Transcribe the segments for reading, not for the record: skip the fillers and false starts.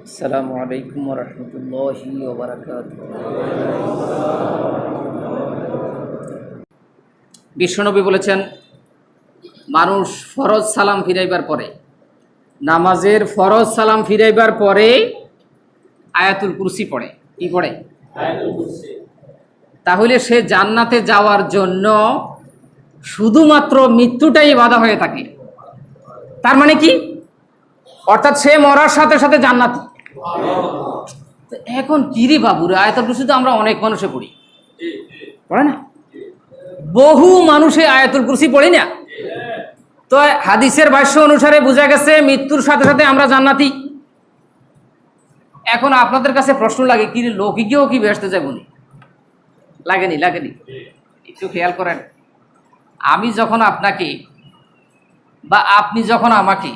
আসসালামু আলাইকুম ওয়া রাহমাতুল্লাহি ওয়া বারাকাতুহু। বিশ্বনবী বলেছেন, মানুষ ফরজ সালাম ফিরাইবার পরে, নামাজের ফরজ সালাম ফিরাইবার পরে আয়াতুল কুরসি পড়ে। কি পড়ে? আয়াতুল কুরসি। তাহলে সে জান্নাতে যাওয়ার জন্য শুধুমাত্র মৃত্যুটাই বাধা হয়ে থাকে। তার মানে কি? অর্থাৎ সে মরার সাথে সাথে জান্নাতি। এখন কিরে বাবুরে, আয়াতুল কুরসি তো আমরা অনেক মানুষে পড়ি, পড়ে না? বহু মানুষে আয়াতুল কুরসি পড়ি না। তো হাদিসের ভাষ্য অনুসারে বোঝা গেছে মৃত্যুর সাথে সাথে আমরা জান্নাতি। এখন আপনাদের কাছে প্রশ্ন লাগে, কি লৌকিকেও কি বেহেশতে যাবো নি? লাগেনি? একটু খেয়াল করেন। আমি যখন আপনাকে বা আপনি যখন আমাকে,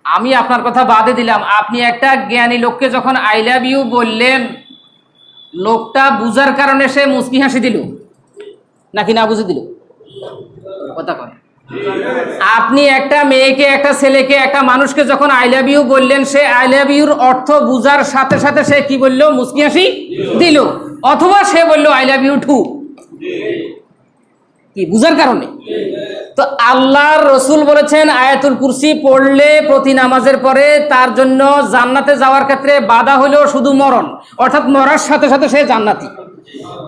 আমি আপনার কথা বাদে দিলাম, আপনি একটা জ্ঞানী লোককে যখন আই লাভ ইউ বললেন, লোকটা বুঝার কারণে সে মুচকি হাসি দিল নাকি না বুঝে দিল? কথা কয়। আপনি একটা মেয়েকে, একটা ছেলেকে, একটা মানুষকে যখন আই লাভ ইউ বললেন, সে আই লাভ ইউর অর্থ বুঝার সাথে সাথে সে কি বলল? মুচকি হাসি দিল। অথবা সে বলল আই লাভ ইউ টু, কি বুঝার কারণে। তো আল্লাহর রসুল বলেছেন, আয়াতুল কুরসি পড়লে প্রতি নামাজের পরে তার জন্য জান্নাতে যাওয়ার ক্ষেত্রে বাধা হলো শুধু মরণ, অর্থাৎ মরার সাথে সাথে সে জান্নাতি।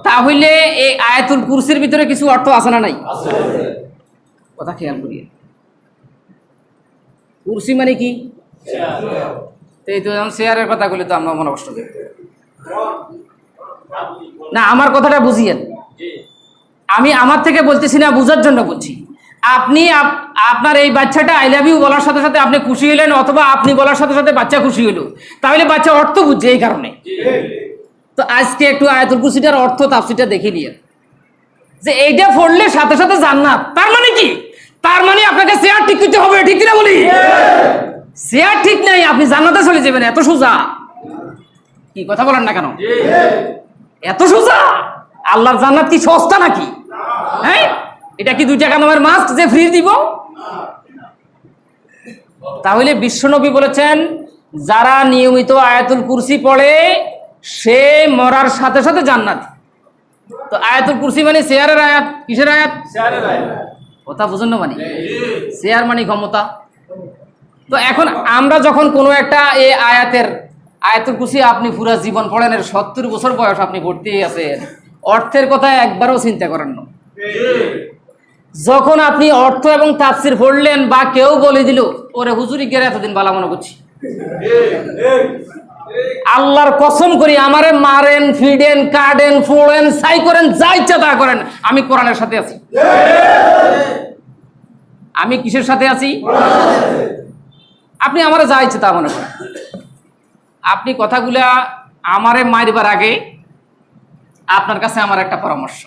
তাহলে এই আয়াতুল কুরসির ভিতরে কিছু অর্থ আছে না নাই? কথা খেয়াল করিয়ে। কুরসি মানে কি? এই তো শেয়ারের কথা বলে তো আমরা মনে কষ্ট করি না। আমার কথাটা বুঝিয়েন। আমি আমার থেকে বলতেছি না, বুঝার জন্য বলছি। আপনি আপনার এই বাচ্চাটা আই লাভ ইউ বলার সাথে সাথে আপনি খুশি হলেন, অথবা আপনি বলার সাথে সাথে বাচ্চা খুশি হলো, তাহলে বাচ্চা অর্থ বুঝছে এই কারণে। তো আজকে একটু আয়াতুল কুরসিটার অর্থ তাফসীরটা দেখে নিয়ে, যে এইটা পড়লে সাথে সাথে জান্নাত। তার মানে কি? তার মানে আপনাকে চেয়ার ঠিক করতে হবে, ঠিক কিনা বলি? চেয়ার ঠিক নাই, আপনি জান্নাতে চলে যাবেন। এত সোজা। কি কথা বলেন না কেন? এত সোজা। আল্লাহর জান্নাত কি সস্তা নাকি? হ্যাঁ, এটা কি 2 টাকা দামের মাস্ক যে ফ্রি দিব? তাহলে বিশ্বনবী বলেছেন, যারা নিয়মিত আয়াতুল কুরসি পড়ে সে মরার সাথে সাথে জান্নাত। তো আয়াতুল কুরসি মানে শেয়ারের আয়াত। কিসের আয়াত? শেয়ারের আয়াত। কথা বুঝুন না? মানে শেয়ার মানে ক্ষমতা। তো এখন আমরা যখন কোনো একটা এই আয়াতুল কুরসি আপনি পুরা জীবন পড়েন, 70 বছর বয়স আপনি ভর্তি আছেন, অর্থের কথা একবারও চিন্তা করেন না। যখন আপনি অর্থ এবং তাফসীর পড়লেন, বা কেউ বলে দিল, ওরে হুজুরি গেলে এতদিন ভালো মনে করছি, আল্লাহর কসম করি, আমারে মারেন, ফিডেন, কাটেন, ফোড়েন, ছাই করেন, যা ইচ্ছা তা করেন, আমি কোরআনের সাথে আছি। আমি কিসের সাথে আছি? আপনি আমারে যা ইচ্ছা তা মনে করেন। আপনি কথাগুলা আমারে মারবার আগে আপনার কাছে আমার একটা পরামর্শ,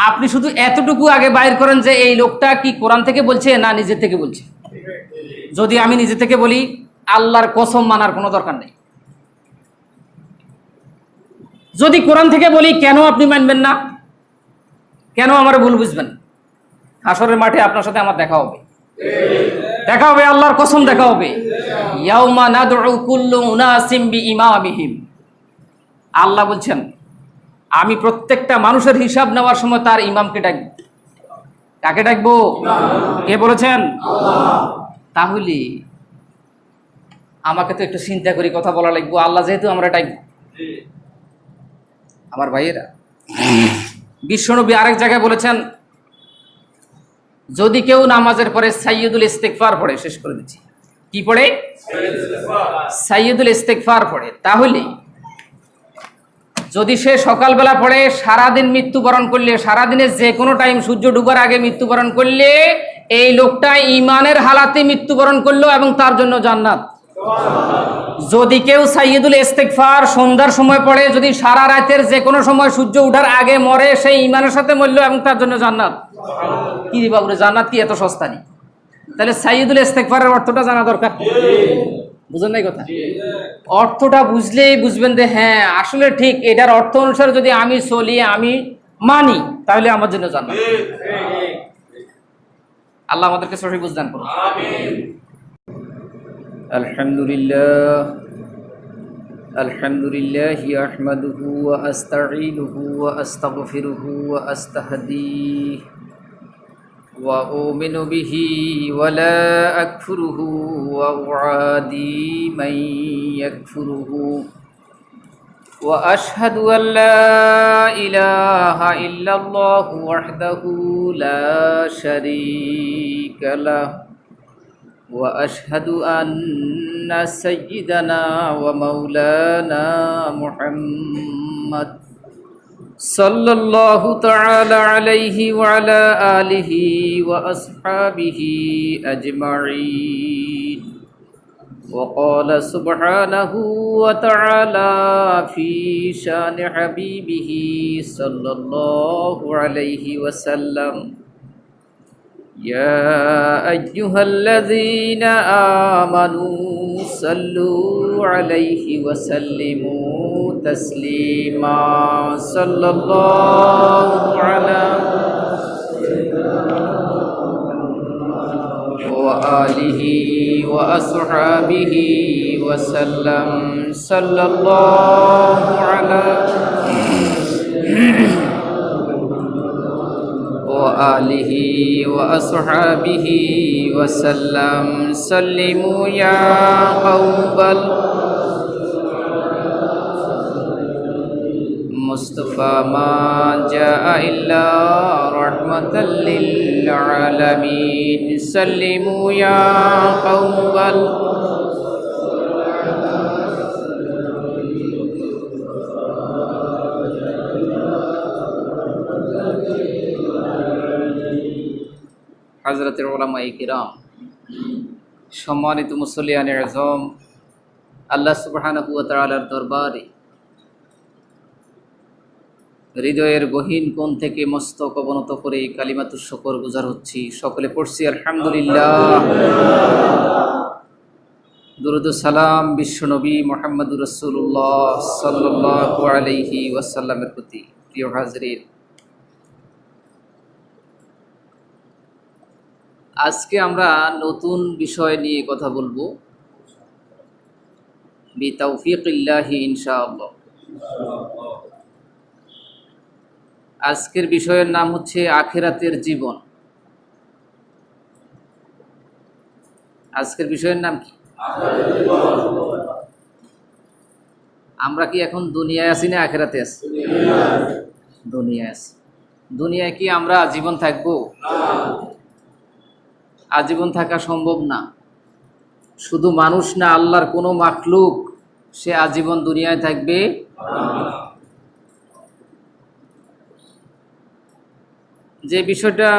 আপনি শুধু এতটুকু আগে বাইর করেন যে এই লোকটা কি কোরআন থেকে বলছে না নিজের থেকে বলছে। যদি আমি নিজে থেকে বলি, আল্লাহর কসম মানার কোনো দরকার নেই। যদি কোরআন থেকে বলি, কেন আপনি মানবেন না? কেন আমার ভুল বুঝবেন? হাসরের মাঠে আপনার সাথে আমার দেখা হবে, আল্লাহর কসম দেখা হবে। ইয়াউমা নাদউ কুল্লু উনাসিম বিইমামিহিম। আল্লাহ বলছেন, আমি প্রত্যেকটা মানুষের হিসাব নেওয়ার সময় তার ইমামকে ডাকবো। কাকে ডাকবো? কে বলেছেন? আল্লাহ। তাহলে আমাকে তো একটু চিন্তা করি কথা বলা লাগবো। আল্লাহ যেহেতু আমরা ডাকবো, আমার ভাইয়েরা, বিশ্বনবী আরেক জায়গায় বলেছেন, যদি কেউ নামাজের পরে সাইয়্যিদুল ইস্তিগফার পড়ে, শেষ করে দিচ্ছি, কি পড়ে? সাইয়্যিদুল ইস্তিগফার পড়ে, তাহলে যদি সে সকালবেলা পড়ে, সারাদিন মৃত্যুবরণ করলে, সারাদিনে যে কোনো টাইম সূর্য ডুবার আগে মৃত্যুবরণ করলে, এই লোকটা ইমানের হালাতে মৃত্যুবরণ করলো এবং তার জন্য জান্নাত। যদি কেউ সাইয়্যিদুল ইস্তিগফার সন্ধ্যার সময় পড়ে, যদি সারা রাতের যে কোনো সময় সূর্য উঠার আগে মরে, সেই ইমানের সাথে মরলো এবং তার জন্য জান্নাত। কি রে বাবুরে, জান্নাত কি এত সস্তা নেই? তাহলে সাইয়্যিদুল ইস্তিগফারের অর্থটা জানা দরকার। বুঝেন নাই কথা? অর্থটা বুঝলেই বুঝবেন যে হ্যাঁ আসলে ঠিক, এটার অর্থ অনুসারে যদি আমি চলি, আমি মানি, তাহলে আমার জন্য জান্নাত। আল্লাহ আমাদেরকে সঠিক বুঝদান করুন। আমিন। الحمد لله أحمده وأستعينه وأستغفره وأستهديه وأؤمن به ولا أكفره وأعادي من يكفره وأشهد أن لا إله إلا الله وحده لا شريك له وأشهد أن سيدنا ومولانا محمد صلى الله تعالى عليه وعلى آله وأصحابه أجمعين وقال سبحانه وتعالى في شان حبيبه صلى الله عليه وسلم يا أيها الذين آمنوا صلوا عليه وسلموا تسليما صلى الله على وآله وأصحابه وسلم صلى الله على وآله وأصحابه وسلم سلموا يا قوم المصطفى ما جاء إلا رحمة للعالمين سلموا يا قوم হযরতের উলামায়ে কিরাম, সম্মানিত মুসল্লিয়ানে আযম, আল্লাহ সুবহানাহু ওয়া তাআলার দরবারে হৃদয়ের গহীন কোণ থেকে মস্তক অবনত করে কালিমাতুশ শুকর গুজার হচ্ছি। সকলে পড়ছি আলহামদুলিল্লাহ। দুরূদ ও সালাম বিশ্বনবী মুহাম্মদুর রাসূলুল্লাহ সাল্লাল্লাহু আলাইহি ওয়াসাল্লামের প্রতি। প্রিয় হাজরিন, আজকে আমরা নতুন বিষয় নিয়ে কথা বলবো বিতাওফিকিল্লাহি ইনশাআল্লাহ। আজকের বিষয়ের নাম হচ্ছে আখিরাতের জীবন। আজকের বিষয়ের নাম কি? আমরা কি এখন দুনিয়ায় আছি না আখিরাতে আছি? দুনিয়ায় আছি। দুনিয়ায় কি আমরা আজীবন থাকবো? আজীবন থাকা সম্ভব না। শুধু মানুষ না, আল্লাহর কোনো মাখলুক সে আজীবন দুনিয়ায় থাকবে। যে বিষয়টা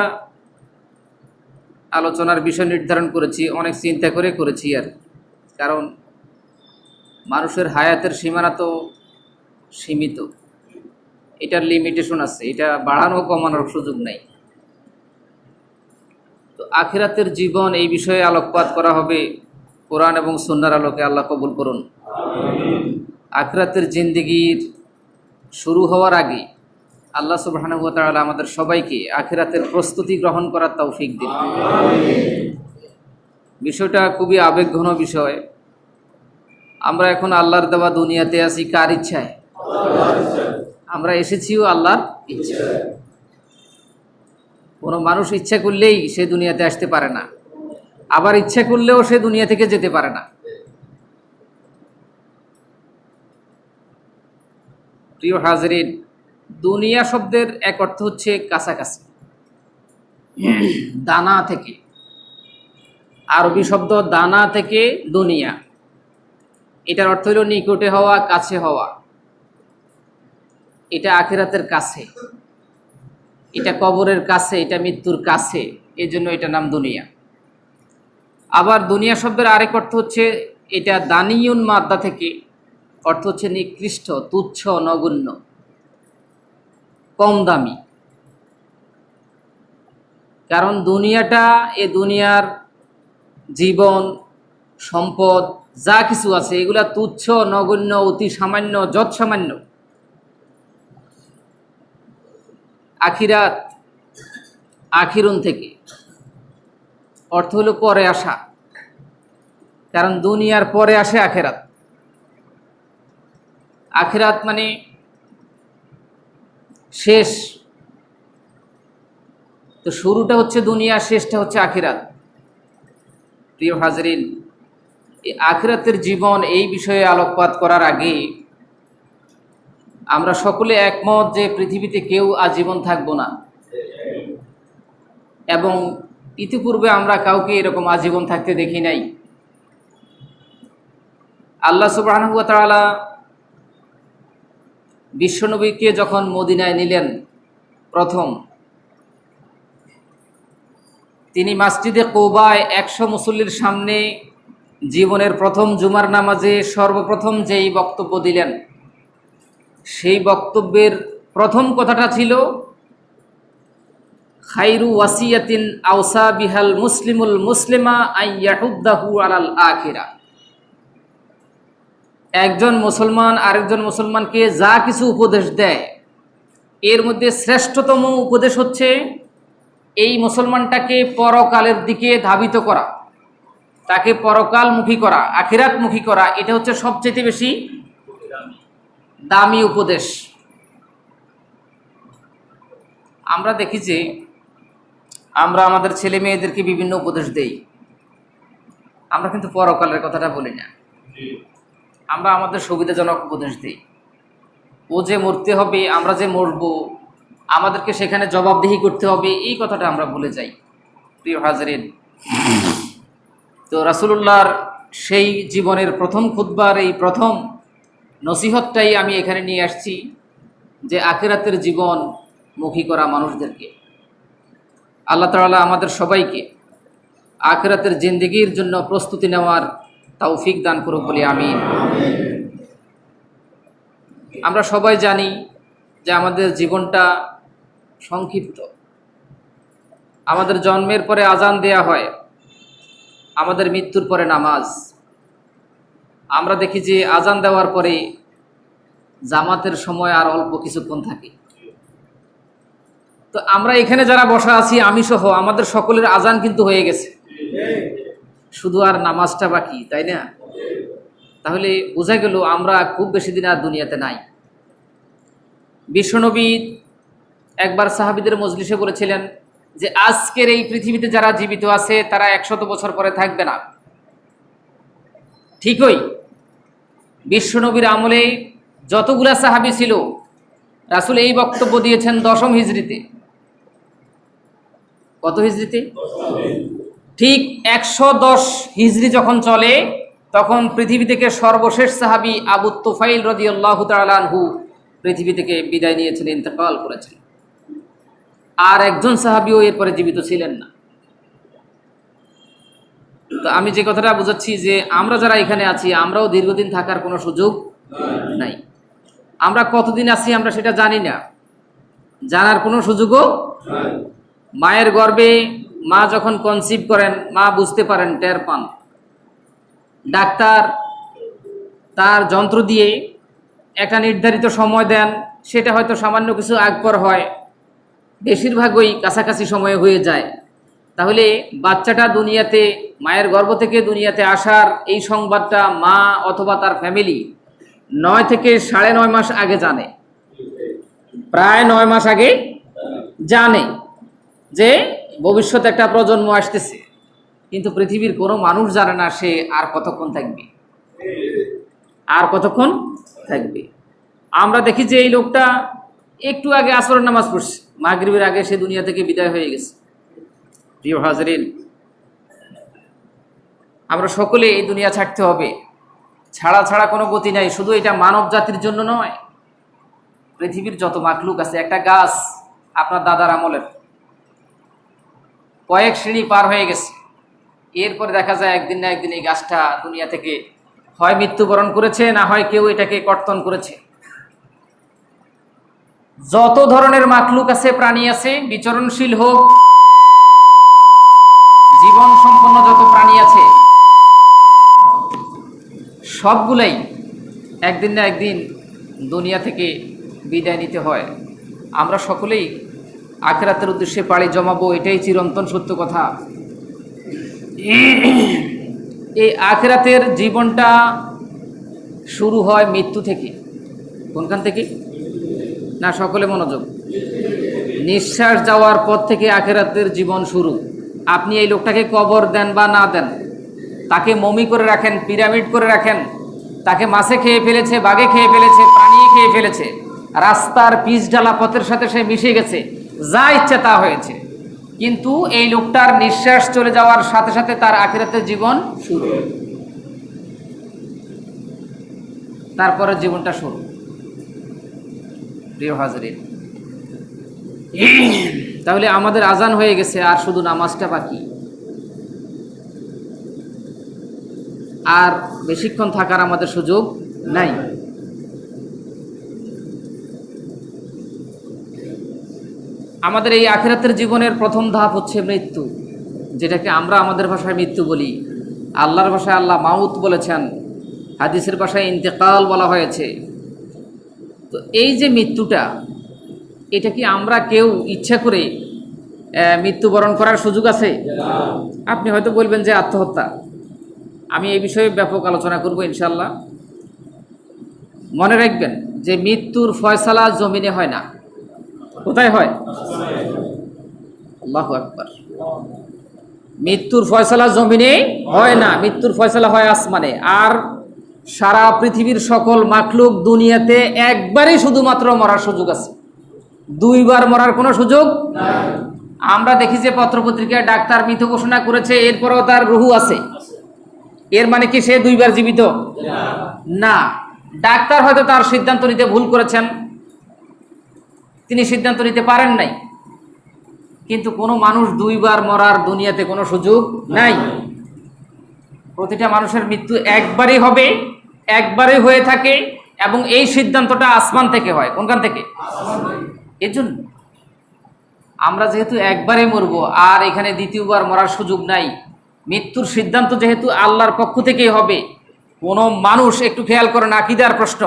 আলোচনার বিষয় নির্ধারণ করেছি, অনেক চিন্তা করে করেছি। আর কারণ মানুষের হায়াতের সীমানা তো সীমিত, এটার লিমিটেশন আছে, এটা বাড়ানো কমানোর সুযোগ নাই। তো আখিরাতের জীবন এই বিষয়ে আলোকপাত করা হবে কোরআন এবং সুন্নাহর আলোকে। আল্লাহ কবুল করুন। আখিরাতের জিন্দেগির শুরু হওয়ার আগে আল্লাহ সুবহানাহু ওয়া তাআলা আমাদের সবাইকে আখিরাতের প্রস্তুতি গ্রহণ করার তৌফিক দিন। বিষয়টা খুবই আবেগঘন বিষয়। আমরা এখন আল্লাহর দেওয়া দুনিয়াতে আছি কার ইচ্ছায়? আমরা এসেছিও আল্লাহর ইচ্ছায়। কোনো মানুষ ইচ্ছা করলেই সে দুনিয়াতে আসতে পারে না, আবার ইচ্ছা করলেও সে দুনিয়া থেকে যেতে পারে না। প্রিয় হাজরিন, দুনিয়া শব্দের এক অর্থ হচ্ছে কাছাকাছি, দানা থেকে। আরবি শব্দ দানা থেকে দুনিয়া, এটার অর্থ হলো নিকটে হওয়া, কাছে হওয়া। এটা আখিরাতের কাছে, এটা কবরের কাছে, এটা মৃত্যুর কাছে, এই জন্য এটা নাম দুনিয়া। আবার দুনিয়া শব্দের আরেক অর্থ হচ্ছে, এটা দানিয়ুন মাদ্দা থেকে, অর্থ হচ্ছে নিকৃষ্ট, তুচ্ছ, নগণ্য, কম দামি। কারণ দুনিয়াটা, এ দুনিয়ার জীবন, সম্পদ যা কিছু আছে এগুলা তুচ্ছ, নগণ্য, অতি সামান্য, যৎ সামান্য। আখিরাত, আখিরুন থেকে অর্থ হলো পরে আসা। কারণ দুনিয়ার পরে আসে আখেরাত। আখেরাত মানে শেষ, তো শুরুটা হচ্ছে দুনিয়া, শেষটা হচ্ছে আখিরাত। প্রিয় হাজরিন, এই আখিরাতের জীবন এই বিষয়ে আলোকপাত করার আগে আমরা সকলে একমত যে পৃথিবীতে কেউ আজীবন থাকবো না, এবং ইতিপূর্বে আমরা কাউকে এরকম আজীবন থাকতে দেখি নাই। আল্লাহ সুবহানাহু ওয়া তাআলা বিশ্বনবীকে যখন মদিনায় নিলেন প্রথম, তিনি মসজিদে কুবায় 100 মুসল্লির সামনে জীবনের প্রথম জুমার নামাজে সর্বপ্রথম যেই বক্তব্য দিলেন, সেই বক্তব্যের প্রথম কথাটা ছিল খায়রু ওয়াসিয়াতিন আওসা বিহাল মুসলিমুল মুসলিমা আইয়াহুদ্দাহু আলাল আখিরা। একজন মুসলমান আরেকজন মুসলমানকে যা কিছু উপদেশ দেয়, এর মধ্যে শ্রেষ্ঠতম উপদেশ হচ্ছে এই মুসলমানটাকে পরকালের দিকে ধাবিত করা, তাকে পরকালমুখী করা, আখিরাতমুখী করা। এটা হচ্ছে সবচেয়ে বেশি দামি উপদেশ। আমরা দেখি যে আমরা আমাদের ছেলে মেয়েদেরকে বিভিন্ন উপদেশ দেই, আমরা কিন্তু পরকালের কথাটা বলি না। আমরা আমাদের সুবিধাজনক উপদেশ দিই। ও যে মরতে হবে, আমরা যে মরবো, আমাদেরকে সেখানে জবাবদিহি করতে হবে, এই কথাটা আমরা ভুলে যাই। প্রিয় হাজরিন, তো রাসূলুল্লাহর সেই জীবনের প্রথম খুতবার এই প্রথম নসিহতটাই আমি এখানে নিয়ে আসছি, যে আখিরাতের জীবন মুখী করা মানুষদেরকে। আল্লাহ তাআলা আমাদের সবাইকে আখিরাতের জিন্দেগির জন্য প্রস্তুতি নেওয়ার তৌফিক দান করুক বলি আমিন। আমরা সবাই জানি যে আমাদের জীবনটা সংক্ষিপ্ত। আমাদের জন্মের পরে আজান দেয়া হয়, আমাদের মৃত্যুর পরে নামাজ। আমরা দেখি যে আজান দেওয়ার পরে জামাতের সময় আর অল্প কিছুক্ষণ থাকে। তো আমরা এখানে যারা বসা আছি, আমি সহ আমাদের সকলের আজান কিন্তু হয়ে গেছে, শুধু আর নামাজটা বাকি, তাই না? তাহলে বোঝা গেল আমরা খুব বেশি দিন আর দুনিয়াতে নাই। বিশ্বনবী একবার সাহাবীদের মজলিসে বলেছিলেন যে আজকের এই পৃথিবীতে যারা জীবিত আছে তারা 100 বছর পরে থাকবে না। ঠিকই, বিশ্বনবীর আমলে যতগুলা সাহাবী ছিল, রাসূল এই বক্তব্য দিয়েছেন 10ম হিজরিতে। কত হিজরিতে? ঠিক 110 হিজরি যখন চলে, তখন পৃথিবী থেকে সর্বশেষ সাহাবী আবু তুফাইল রাদিয়াল্লাহু তাআলা আনহু পৃথিবী থেকে বিদায় নিয়েছেন, ইন্তেকাল করেছেন। আর একজন সাহাবীও এরপরে জীবিত ছিলেন না। তো আমি যে কথাটা বুঝাচ্ছি যে আমরা যারা এখানে আছি, আমরাও দীর্ঘদিন থাকার কোনো সুযোগ নাই। আমরা কতদিন আছি আমরা সেটা জানি না, জানার কোনো সুযোগও নাই। মায়ের গর্ভে মা যখন কনসিভ করেন, মা বুঝতে পারেন, টের পান। ডাক্তার তার যন্ত্র দিয়ে একটা নির্ধারিত সময় দেন, সেটা হয়তো সামান্য কিছু আগপর হয়, বেশিরভাগই কাছাকাছি সময়ে হয়ে যায়। তাহলে বাচ্চাটা দুনিয়াতে, মায়ের গর্ভ থেকে দুনিয়াতে আসার এই সংবাদটা মা অথবা তার ফ্যামিলি 9 থেকে 9.5 মাস আগে জানে, প্রায় 9 মাস আগে জানে যে ভবিষ্যতে একটা প্রজন্ম আসতেছে। কিন্তু পৃথিবীর কোনো মানুষ জানে না সে আর কতক্ষণ থাকবে, আর কতক্ষণ থাকবে। আমরা দেখি যে এই লোকটা একটু আগে আসরের নামাজ পড়ছে, মাগরিবের আগে সে দুনিয়া থেকে বিদায় হয়ে গেছে। প্রিয় হাজরিন, আমরা সকলে এই দুনিয়া ছাড়তে হবে, ছাড়া কোনো গতি নাই। শুধু এটা মানব জাতির জন্য নয়, পৃথিবীর যত মাখলুক আছে। একটা গাছ আপনার দাদার আমলের কয়েক শ্রেণী পার হয়ে গেছে, এরপরে দেখা যায় একদিন না একদিন এই গাছটা দুনিয়া থেকে হয় মৃত্যুবরণ করেছে, না হয় কেউ এটাকে কর্তন করেছে। যত ধরনের মাখলুক আছে, প্রাণী আছে, বিচরণশীল হোক, জীবন সম্পন্ন যত প্রাণী আছে, সবগুলাই একদিন না একদিন দুনিয়া থেকে বিদায় নিতে হয়। আমরা সকলেই আখিরাতের উদ্দেশ্যে পাড়ি জমাবো, এটাই চিরন্তন সত্য কথা। এই আখিরাতের জীবনটা শুরু হয় মৃত্যু থেকে। কোনখান থেকে? না, সকলে মনোযোগ। নিঃশ্বাস যাওয়ার পর থেকে আখিরাতের জীবন শুরু। আপনি এই লোকটাকে কবর দেন বা না দেন, তাকে মমি করে রাখেন, পিরামিড করে রাখেন, তাকে মাছে খেয়ে ফেলেছে, বাঘে খেয়ে ফেলেছে, প্রাণী খেয়ে ফেলেছে, রাস্তার পিচ ঢালা পথের সাথে সে মিশে গেছে, যা ইচ্ছা তা হয়েছে, কিন্তু এই লোকটার নিঃশ্বাস চলে যাওয়ার সাথে সাথে তার আখিরাতের জীবন শুরু, তারপরে জীবনটা শুরু। প্রিয় হাজরিন, তাহলে আমাদের আজান হয়ে গেছে, আর শুধু নামাজটা বাকি। আর বেশিক্ষণ থাকার আমাদের সুযোগ নাই। আমাদের এই আখিরাতের জীবনের প্রথম ধাপ হচ্ছে মৃত্যু, যেটাকে আমরা আমাদের ভাষায় মৃত্যু বলি, আল্লাহর ভাষায় আল্লাহ মাউত বলেছেন, হাদিসের ভাষায় ইন্তেকাল বলা হয়েছে। তো এই যে মৃত্যুটা, এটা কি আমরা কেউ ইচ্ছা করে মৃত্যুবরণ করার সুযোগ আছে? আপনি হয়তো বলবেন যে আত্মহত্যা। আমি এই বিষয়ে ব্যাপক আলোচনা করব ইনশাল্লাহ। মনে রাখবেন যে মৃত্যুর ফয়সালা জমিনে হয় না। কোথায় হয়? আল্লাহু আকবার। মৃত্যুর ফয়সালা জমিনে হয় না, মৃত্যুর ফয়সালা হয় আসমানে। আর সারা পৃথিবীর সকল মাখলুক দুনিয়াতে একবারই শুধুমাত্র মরার সুযোগ আছে, দুইবার মরার কোনো সুযোগ নাই। আমরা দেখি যে পত্রপত্রিকায় ডাক্তার মৃত ঘোষণা করেছে, এরপরও তার রুহু আছে। এর মানে কি সে দুইবার জীবিত? না। ডাক্তার হয়তো তার সিদ্ধান্ত নিতে ভুল করেছেন, তিনি সিদ্ধান্ত নিতে পারেন নাই, কিন্তু কোনো মানুষ দুইবার মরার দুনিয়াতে কোনো সুযোগ নাই। প্রতিটা মানুষের মৃত্যু একবারই হবে, একবারই হয়ে থাকে, এবং এই সিদ্ধান্তটা আসমান থেকে হয়। কোনখান থেকে? এর জন্য আমরা যেহেতু একবারে মরবো, আর এখানে দ্বিতীয়বার মরার সুযোগ নাই, মৃত্যুর সিদ্ধান্ত যেহেতু আল্লাহর পক্ষ থেকেই হবে, কোনো মানুষ, একটু খেয়াল করেন আকীদার প্রশ্ন,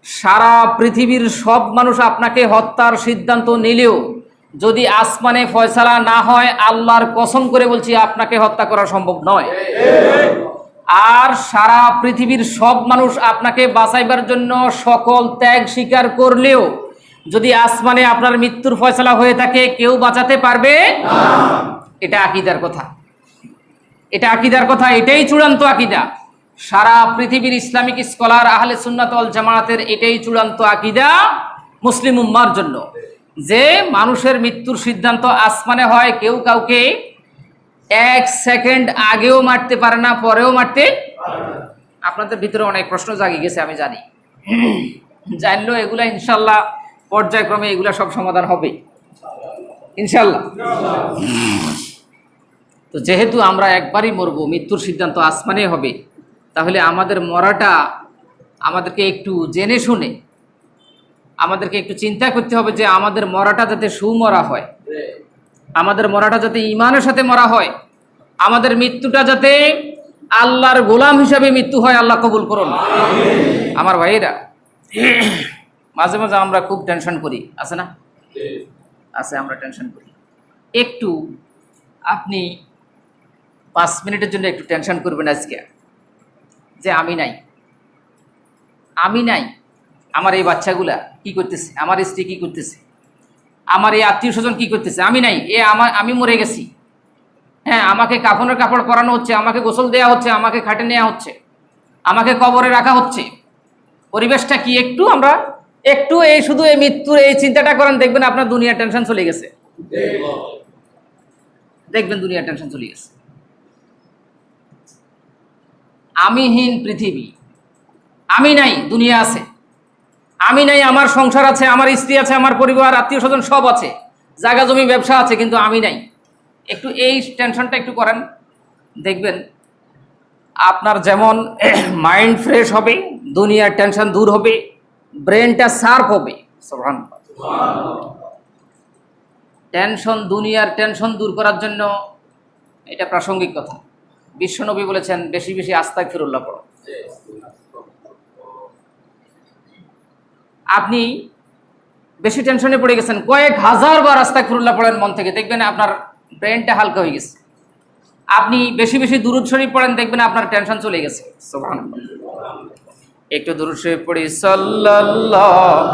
সারা পৃথিবীর সব মানুষ আপনাকে হত্যার সিদ্ধান্ত নিলেও যদি আসমানে ফয়সালা না হয়, আল্লাহর কসম করে বলছি আপনাকে হত্যা করা সম্ভব নয়। আর সারা পৃথিবীর সব মানুষ আপনাকে বাঁচাইবার জন্য সকল ত্যাগ স্বীকার করলেও যদি আসমানে আপনার মৃত্যুর ফয়সালা হয়ে থাকে, কেউ বাঁচাতে পারবে না। এটা আকীদার কথা, এটা আকীদার কথা, এটাই চূড়ান্ত আকীদা। সারা পৃথিবীর ইসলামিক স্কলার আহলে সুন্নাত ওয়াল জামায়াতের এটাই চূড়ান্ত আকীদা মুসলিম উম্মার জন্য, যে মানুষের মৃত্যুর সিদ্ধান্ত আসমানে হয়, কেউ কাউকে এক সেকেন্ড আগেও মারতে পারে না, পরেও মারতে পারে না। আপনাদের ভিতরে অনেক প্রশ্ন জাগি গেছে, আমি জানি, জানলেও এগুলা ইনশাল্লাহ পর্যায়ক্রমে এগুলা সব সমাধান হবে ইনশাল্লাহ। তো যেহেতু আমরা একবারই মরবো, মৃত্যুর সিদ্ধান্ত আসমানে হবে, তাহলে আমাদের মরাটা আমাদেরকে একটু জেনে শুনে, আমাদেরকে একটু চিন্তা করতে হবে যে আমাদের মরাটা যাতে সুমরা হয়, আমাদের মরাটা যাতে ঈমানের সাথে মরা হয়, আমাদের মৃত্যুটা যাতে আল্লাহর গোলাম হিসাবে মৃত্যু হয়। আল্লাহ কবুল করুন। আমার ভাইয়েরা, মাঝে মাঝে আমরা খুব টেনশন করি, আছে না? আছে, আমরা টেনশন করি। একটু আপনি 5 মিনিটের জন্য একটু টেনশন করবেন আজকে, যে আমি নাই, আমি নাই, আমার এই বাচ্চাগুলা কি করতেছে, আমার স্ত্রী কি করতেছে, আমার এই আত্মীয় স্বজন কি করতেছে, আমি নাই, আমি মরে গেছি। হ্যাঁ, আমাকে কাফনের কাপড় পরানো হচ্ছে, আমাকে গোসল দেওয়া হচ্ছে, আমাকে খাটে নেওয়া হচ্ছে, আমাকে কবরে রাখা হচ্ছে। পরিবেশটা কি? একটু এই শুধু এই মৃত্যুর এই চিন্তাটা করেন, দেখবেন আপনার দুনিয়ার টেনশন চলে গেছে, দেখবেন দুনিয়ার টেনশন চলে গেছে। আমিহীন পৃথিবী, আমি নাই, দুনিয়া আছে। আমি নাই, আমার সংসার আছে, আমার স্ত্রী আছে, আমার পরিবার, আত্মীয় স্বজন সব আছে, জায়গা জমি ব্যবসা আছে, কিন্তু আমি নাই। একটু এই টেনশনটা একটু করেন, দেখবেন আপনার যেমন মাইন্ড ফ্রেশ হবে, দুনিয়ার টেনশন দূর হবে, ব্রেনটা শার্প হবে। সুবহানাল্লাহ। টেনশন, দুনিয়ার টেনশন দূর করার জন্য এটা প্রাসঙ্গিক কথা। বিশ্বনবী বলেছেন, বেশি বেশি আস্তাগফিরুল্লাহ পড়ো। আপনি বেশি টেনশনে পড়ে গেছেন, কয়েক হাজার বার আস্তাগফিরুল্লাহ পড়েন মন থেকে, দেখবেন আপনার ব্রেনটা হালকা হয়ে গেছে। আপনি বেশি বেশি দুরূদ শরীফ পড়েন, দেখবেন আপনার টেনশন চলে গেছে। সুবহানাল্লাহ। একটু দুরূদ শরীফ পড়ি, সাল্লাল্লাহু।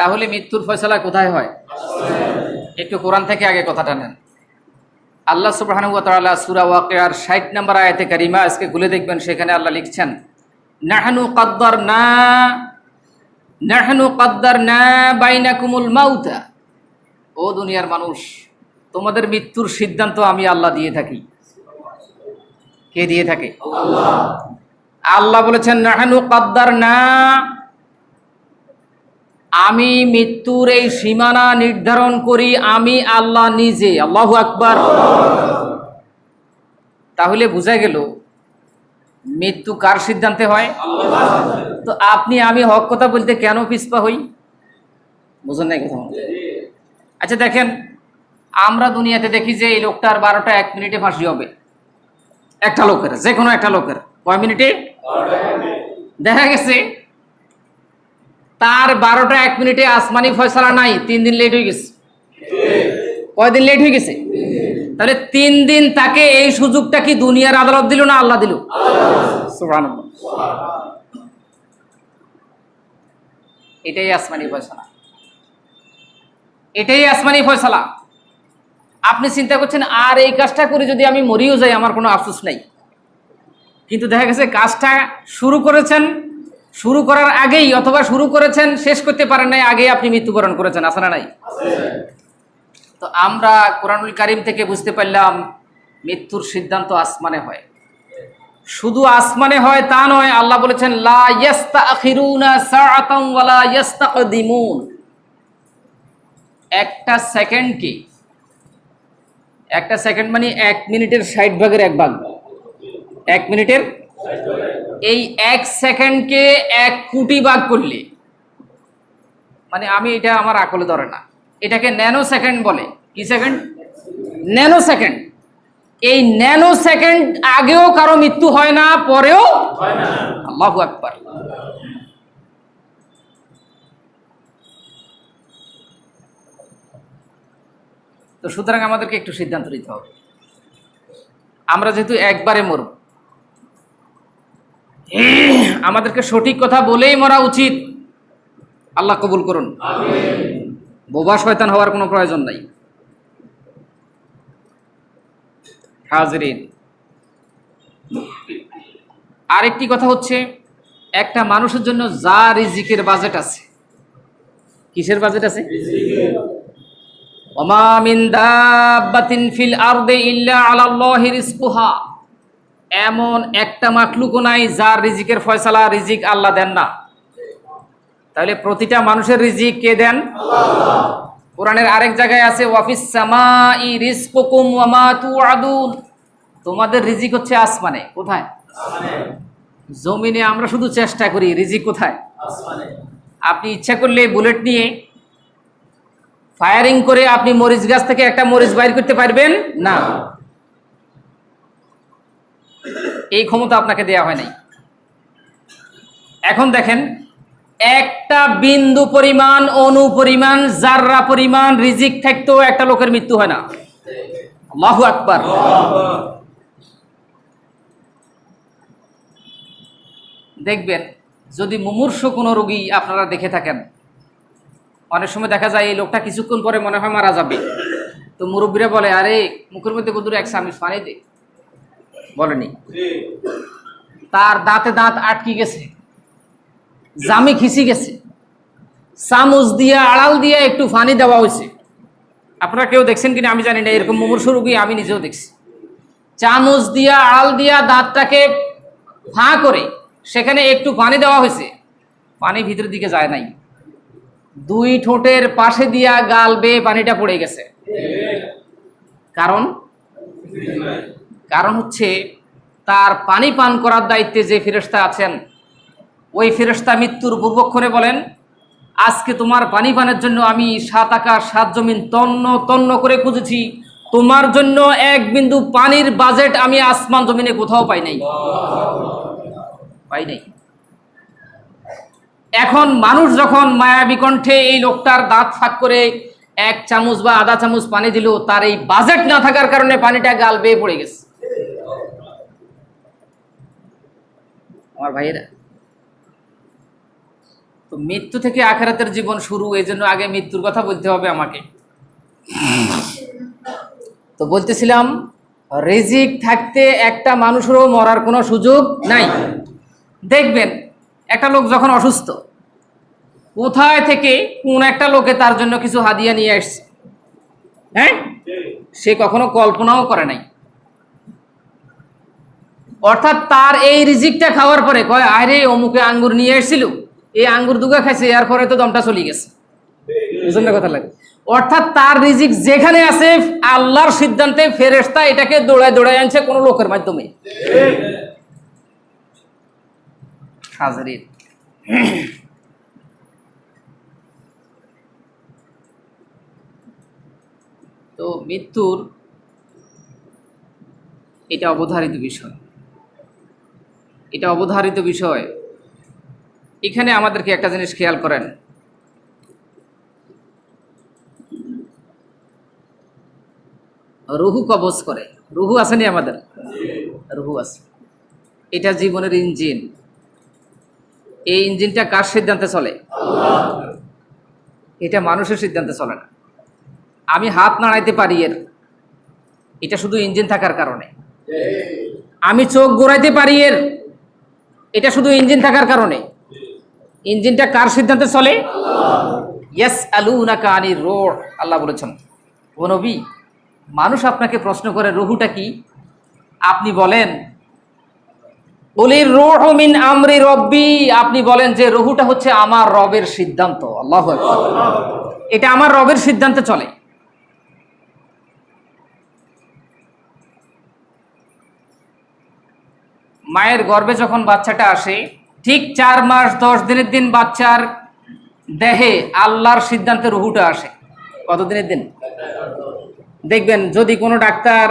তাহলে মৃত্যুর ফয়সালা কোথায় হয়? একটু কোরআন থেকে আগে কথাটা নেন। আল্লাহ সুবহানাহু ওয়া তাআলা সূরা ওয়াকিয়ার ৬০ নম্বর আয়াতে কারিমা আজকে খুলে দেখবেন, সেখানে আল্লাহ লিখছেন, নাহনু কদ্দারনা বাইনাকুমুল মাউতা। ও দুনিয়ার মানুষ, তোমাদের মৃত্যুর সিদ্ধান্ত আমি আল্লাহ দিয়ে থাকি। কে দিয়ে থাকে? আল্লাহ বলেছেন নাহনু কদ্দারনা, আমি মৃত্যুর এই সীমানা নির্ধারণ করি আমি আল্লাহ নিজে। আল্লাহু আকবার। তাহলে বোঝা গেল মৃত্যু কার সিদ্ধান্তে হয়? তো আপনি আমি হক কথা বলতে কেন পিছপা হই? বুঝেন নাই কথা? আচ্ছা দেখেন, আমরা দুনিয়াতে দেখি যে এই লোকটার 12টা 1 মিনিটে ফাঁসি হবে। একটা লোকের, যে কোনো একটা লোকের কয় মিনিটে? দেখা গেছে তার 12টা 1 মিনিটে আসমানি ফয়সালা নাই, 3 দিন লেট হয়ে গেছে। কয়দিন লেট হয়ে গেছে? তাহলে 3 দিন তাকে এই সুযোগটা কি দুনিয়ার আদালত দিল না আল্লাহ দিল? সুবহানাল্লাহ। এটাই আসমানি ফয়সালা, এটাই আসমানি ফয়সালা। আপনি চিন্তা করছেন আর এই কাজটা করে যদি আমি মরিও যাই আমার কোনো আফসোস নাই, কিন্তু দেখা গেছে কাজটা শুরু করেছেন, শুরু করার আগেই অথবা শুরু করেছেন শেষ করতে পারেন নাই, আগেই আপনি মৃত্যুবরণ করেছেন। আছে না নাই? তো আমরা কোরআনুল কারীম থেকে বুঝতে পারলাম মৃত্যুর সিদ্ধান্ত আসমানে হয়। শুধু আসমানে হয় তা নয়, আল্লাহ বলেছেন লা ইস্তাখিরুনা সাআতান ওয়া লা ইস্তাকদিমুন। একটা সেকেন্ড মানে 1 মিনিটের 60 ভাগের 1 ভাগ। 1 মিনিটের এই 1 সেকেন্ডকে 1 কোটি ভাগ করলে, মানে আমি এটা আমার আকলে ধরে না, এটাকে ন্যানো সেকেন্ড বলে। কি সেকেন্ড? Nano second. এই ন্যানো সেকেন্ড আগেও কারো মৃত্যু হয় না, পরেও হয় না। আল্লাহু আকবার। তো সুতরাং আমাদেরকে একটু সিদ্ধান্ত নিতে হবে। আমরা যেহেতু একবারে মরব, আমাদেরকে সঠিক কথা বলেই মরা উচিত। আল্লাহ কবুল করুন। বোবা শয়তান হওয়ার কোনো প্রয়োজন নাই। হাজরিন, আরেকটি কথা হচ্ছে, একটা মানুষের জন্য যা রিজিকের বাজেট আছে। কিসের বাজেট আছে? ওমা মিন দাব্বাতিন ফিল আরদি ইল্লা আলাল্লাহি রিজকুহা। এমন একটা মাখলুকও নাই যার রিজিকের ফয়সালা রিজিক আল্লাহ দেন না। তাহলে প্রতিটা মানুষের রিজিক কে দেন? আল্লাহ। কোরআনের আরেক জায়গায় আছে ওয়াফিস সামাই রিজকুকুম ওয়া মা তুআদুন। তোমাদের রিজিক হচ্ছে আসমানে। কোথায়? আসমানে। জমিনে আমরা শুধু চেষ্টা করি, রিজিক কোথায়? আসমানে। আপনি ইচ্ছা করলে বুলেট নিয়ে ফায়ারিং করে আপনি মরিচ গাছ থেকে একটা মরিচ বাইর করতে পারবেন না। এই ক্ষমতা আপনাকে দেয়া হয় নাই। এখন দেখেন, একটা বিন্দু পরিমাণ, অণু পরিমাণ, জাররা পরিমাণ রিজিক থাকতেও একটা লোকের মৃত্যু হয় না। আল্লাহু আকবার। দেখবেন যদি মুমূর্ষু কোনো রোগী আপনারা দেখে থাকেন, অনেক সময় দেখা যায় এই লোকটা কিছুক্ষণ পরে মনে হয় মারা যাবে, তো মুরব্বীরা বলে আরে মুখের মধ্যে কদুর এক চামচ পানি দে, বলেনি? তার দাঁতে দাঁত আটকে গেছে, জামে খিসি গেছে, চামচ দিয়ে আড়াল দিয়ে একটু পানি দেওয়া হয়েছে। আপনারা কেউ দেখছেন কিনা আমি জানি না, এরকম মুমূর্ষু রোগী আমি নিজেও দেখছি। চামচ দিয়া আড়াল দিয়া দাঁতটাকে ফাঁ করে সেখানে একটু পানি দেওয়া হয়েছে, পানি ভিতরের দিকে যায় নাই, 2 ঠোঁটের পাশে দিয়া গাল বেয়ে পানিটা পড়ে গেছে। কারণ হচ্ছে তার পানি পান করার দায়িত্বে যে ফেরেশতা আছেন, ওই ফেরেশতা মৃত্যুর পূর্বক্ষণে বলেন আজকে তোমার পানি পানের জন্য আমি 7 আকাশ 7 জমিন তন্ন তন্ন করে খুঁজেছি, তোমার জন্য এক বিন্দু পানির বাজেট আমি আসমান জমিনে কোথাও পাই নাই। এখন মানুষ যখন মায়াবী কণ্ঠে এই লোকটার দাঁত ফাঁক করে 1 চামচ বা আধা চামচ পানি দিল, তার এই বাজেট না থাকার কারণে পানিটা গাল বেয়ে পড়ে গেছে। আমার ভাইয়েরা, তো মৃত্যু থেকে আখিরাতের জীবন শুরু, এই জন্য আগে মৃত্যুর কথা বলতে হবে আমাকে। তো বলতেছিলাম, রিজিক থাকতে একটা মানুষেরও মরার কোনো সুযোগ নাই। দেখবেন একটা লোক যখন অসুস্থ, কোথায় থেকে কোন একটা লোকে তার জন্য কিছু হাদিয়া নিয়ে আসছে, হ্যাঁ, সে কখনো কল্পনাও করে নাই। অর্থাৎ তার এই রিজিকটা খাওয়ার পরে কয়, আরে অমুকে আঙ্গুর নিয়ে এসেছিল, এই আঙ্গুর দুগা খাইছে, এর পরে তো দমটা চলে গেছে। বুঝলেন না কথা লাগে? অর্থাৎ তার রিজিক যেখানে আছে আল্লাহর সিদ্ধান্তে ফেরেশতা এটাকে দৌড়ায় দৌড়ায় আনছে কোনো লোকের মাধ্যমে। হাজির, তো মৃত্যুর এটা অবধারিত বিষয়, এটা অবধারিত বিষয়। এখানে আমাদেরকে একটা জিনিস খেয়াল করেন, রুহু কবজ করে, রুহু আসেনি আমাদের, রুহু আছে, এটা জীবনের ইঞ্জিন। এই ইঞ্জিনটা কার সিদ্ধান্তে চলে? এটা মানুষের সিদ্ধান্তে চলে না। আমি হাত নাড়াইতে পারি এর, এটা শুধু ইঞ্জিন থাকার কারণে। আমি চোখ ঘোরাইতে পারি এর, এটা শুধু ইঞ্জিন থাকার কারণে। ইঞ্জিনটা কার সিদ্ধান্তে চলে? ইয়াসআলুনাকা আনির রূহ, আল্লাহ বলেছেন, ও নবী, মানুষ আপনাকে প্রশ্ন করে রুহুটা কি, আপনি বলেন বলির রূহু মিন আমরি রব্বি, আপনি বলেন যে রুহুটা হচ্ছে আমার রবের সিদ্ধান্ত। আল্লাহু আকবার, এটা আমার রবের সিদ্ধান্তে চলে। মায়ের গর্ভে যখন বাচ্চাটা আসে, ঠিক 4 মাস 10 দিনের দিন বাচ্চার দেহে আল্লাহর সিদ্ধান্তে রুহুটা আসে। কত দিনের দিন? দেখবেন যদি কোনো ডাক্তার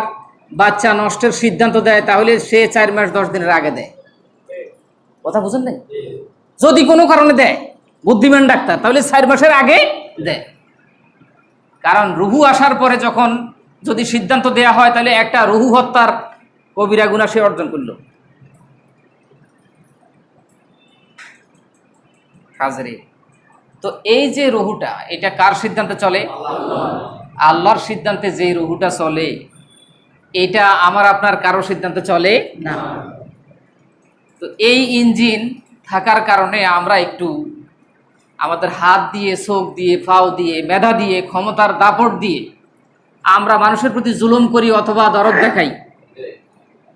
বাচ্চা নষ্টের সিদ্ধান্ত দেয়, তাহলে সে 4 মাস 10 দিনের আগে দেয়। কথা বুঝেন নাই? যদি কোনো কারণে দেয়, বুদ্ধিমান ডাক্তার, তাহলে 4 মাসের আগে দেয়। কারণ রুহু আসার পরে যখন যদি সিদ্ধান্ত দেয়া হয়, তাহলে একটা রুহু হত্যার কবিরা গুনাহ সে অর্জন করলো। হাজরে, তো এই যে রুহুটা, এটা কার সিদ্ধান্তে চলে? আল্লাহর সিদ্ধান্তে যে রুহুটা চলে, এটা আমার আপনার কারো সিদ্ধান্তে চলে না। তো এই ইঞ্জিন থাকার কারণে আমরা একটু আমাদের হাত দিয়ে, চোখ দিয়ে, পাও দিয়ে, মেধা দিয়ে, ক্ষমতার দাপট দিয়ে আমরা মানুষের প্রতি জুলুম করি অথবা দরদ দেখাই,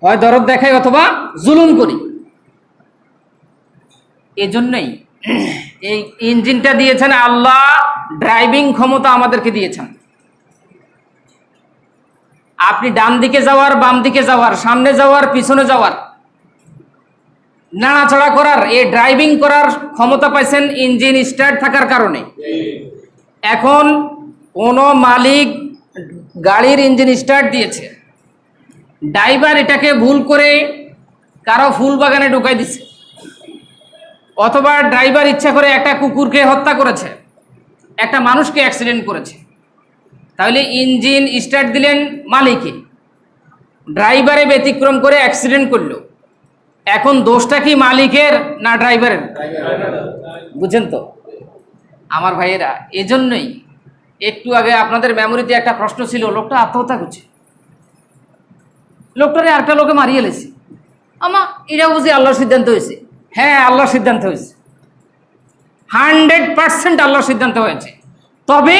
হয় দরদ দেখাই অথবা জুলুম করি। এজন্যই এই ইঞ্জিনটা দিয়েছেন আল্লাহ, ড্রাইভিং ক্ষমতা আমাদেরকে দিয়েছেন। আপনি ডান দিকে যাওয়ার, বাম দিকে যাওয়ার, সামনে যাওয়ার, পিছনে যাওয়ার, নাড়াচড়া করার, এই ড্রাইভিং করার ক্ষমতা পাইছেন ইঞ্জিন স্টার্ট থাকার কারণে। এখন কোন মালিক গাড়ির ইঞ্জিন স্টার্ট দিয়েছে, ড্রাইভার এটাকে ভুল করে কারো ফুল বাগানে ঢুকাই দিছে, অথবা ড্রাইভার ইচ্ছা করে একটা কুকুরকে হত্যা করেছে, একটা মানুষকে অ্যাক্সিডেন্ট করেছে, তাহলে ইঞ্জিন স্টার্ট দিলেন মালিকে, ড্রাইভারে ব্যতিক্রম করে অ্যাক্সিডেন্ট করলো। এখন দোষটা কি মালিকের না ড্রাইভারের? বুঝছেন তো আমার ভাইয়েরা? এজন্যই একটু আগে আপনাদের মেমোরিতে একটা প্রশ্ন ছিল, লোকটা আত্মহত্যা করছে, লোকটারে আরেকটা লোকে মারিয়ে এলেছে। আমা এটাও বুঝি আল্লাহর সিদ্ধান্ত হয়েছে? হ্যাঁ, আল্লাহর সিদ্ধান্ত হয়েছে, 100% আল্লাহর সিদ্ধান্ত হয়েছে। তবে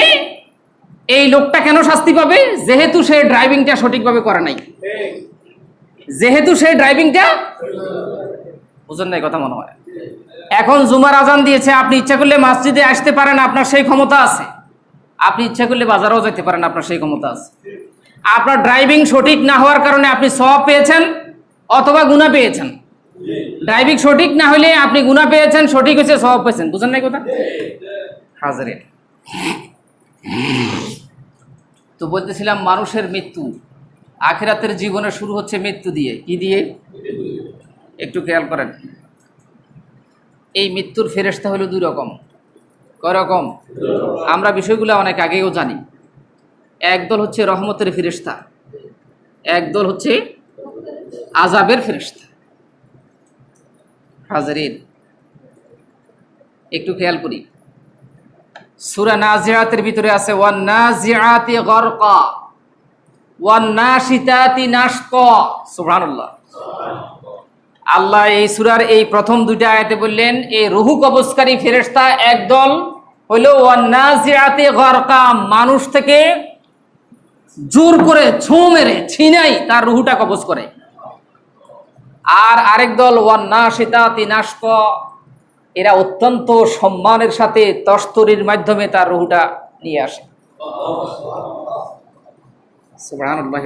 এই লোকটা কেন শাস্তি পাবে? যেহেতু সে ড্রাইভিংটা সঠিকভাবে করে নাই, যেহেতু সে ড্রাইভিংটা, বুঝেন নাই কথা মনে হয়। এখন জুমার আজান দিয়েছে, আপনি ইচ্ছা করলে মসজিদে আসতে পারেন, আপনার সেই ক্ষমতা আছে। আপনি ইচ্ছা করলে বাজারেও যেতে পারেন, আপনার সেই ক্ষমতা আছে। আপনার ড্রাইভিং সঠিক না হওয়ার কারণে আপনি সওয়াব পেয়েছেন অথবা গুনাহ পেয়েছেন। ড্রাইভিং সঠিক না হলে আপনি গুনাহ পেয়েছেন, সঠিক হয়েছে সওয়াব পেয়েছেন। বুঝেন নাই কথা? হাজরেন, তো বলতেছিলাম মানুষের মৃত্যু, আখিরাতের জীবনে শুরু হচ্ছে মৃত্যু দিয়ে। কি দিয়ে? একটু খেয়াল করেন, এই মৃত্যুর ফেরেশতা হলো দুই রকম। কয় রকম? আমরা বিষয়গুলো অনেক আগেও জানি। একদল হচ্ছে রহমতের ফেরেশতা, একদল হচ্ছে আযাবের ফেরেশতা। হাজরিন, একটু খেয়াল করি, সূরা নাজিআতের ভিতরে আছে ওয়ান নাজিআতি গরকা ওয়ান নাশিতাতি নাশতা। সুবহানাল্লাহ। আল্লাহ এই সূরার এই প্রথম দুইটা আয়াতে বললেন এই রুহু কবজকারী ফেরেশতা একদল হইল ওয়ান নাজিআতি গরকা, মানুষ থেকে জোর করে ছোঁ মেরে ছিনাই তার রুহুটা কবজ করে। আর আরেক দল ওয়ান নাশিতাতি নাশতা, এরা অত্যন্ত সম্মানের সাথে তস্তরির মাধ্যমে তার রুহুটা নিয়ে আসে। সুবহানাল্লাহ।